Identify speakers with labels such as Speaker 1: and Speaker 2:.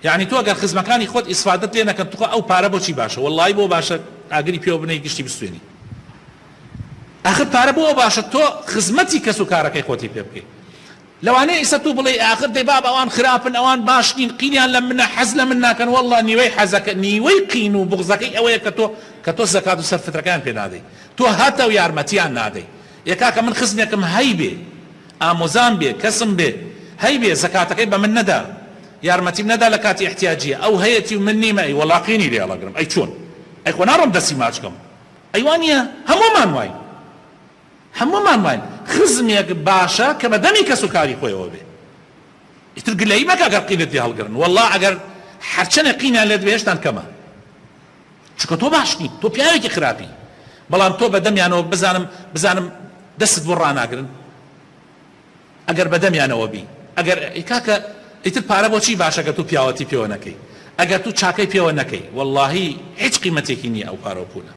Speaker 1: يعني تۆ ئەگەر خزمەکانی خۆت ئیسفادەت لێ نەکەن توخوا ئەو پارە بۆچی باشە وەڵڵی بۆ باشە ئاگری پێوە بنەی گشتی بستوێنی ئاخر پارە بۆ باشە تۆ خزمەتی کەس و کارەکەی خۆتی پێ بکەی لەوانەیە ئیسە تو بڵێ ئاخر دەی باب ئەوان خراپن ئەوان باش نین قینیان لە منە حەز لە من ناکەن وەڵڵا نیوەی حەزەکە نیوەی قین و بغزەکەی ئەوەیە کە تۆ زەکات و سەرفتەکان پێ نادەی تۆ هاتە و یارمەتیان نادەی یەکاکە من خزمێکم هەی بێ ئامۆزان بێ کەسم بێ هەی بێ زەکاتەکەی بە من نەدا یارمەتیم نەدا لە کاتی احتیاجیە ئەو هەیەتی و من نیمە ئەی وەڵا قینی لێ هەڵەگرم ئەی چۆن ئەی خۆ ناڕۆم دەستی ماچکەم ئەیوانە هەمومان واین خزمێک باشە کە بە دەمی کەس و کاری خۆیەوە بێ ئیتر گلەیی مەکە ئەگەر قینت لێ هەڵگرن وەڵا ئەگەر هەرچەنە قینیان لێت بێ هێشتان کەمە چونکە تۆ باش نی تۆ پیاوێکی خراپی بەڵام تۆ بە دەمیانەوە بزانم دەستت بۆ ڕاناگرن ئەگەر بە دەمیانەوە بی ئەگەر کاکە ئیتر پارە بۆچی باشە کە تو پیاوەتی پێوە نەکەی ئەگەر تو چاکەی پێوە نەکەی وەڵڵاهی هیچ قیمەتێکی نییە ئەو پارە و پولە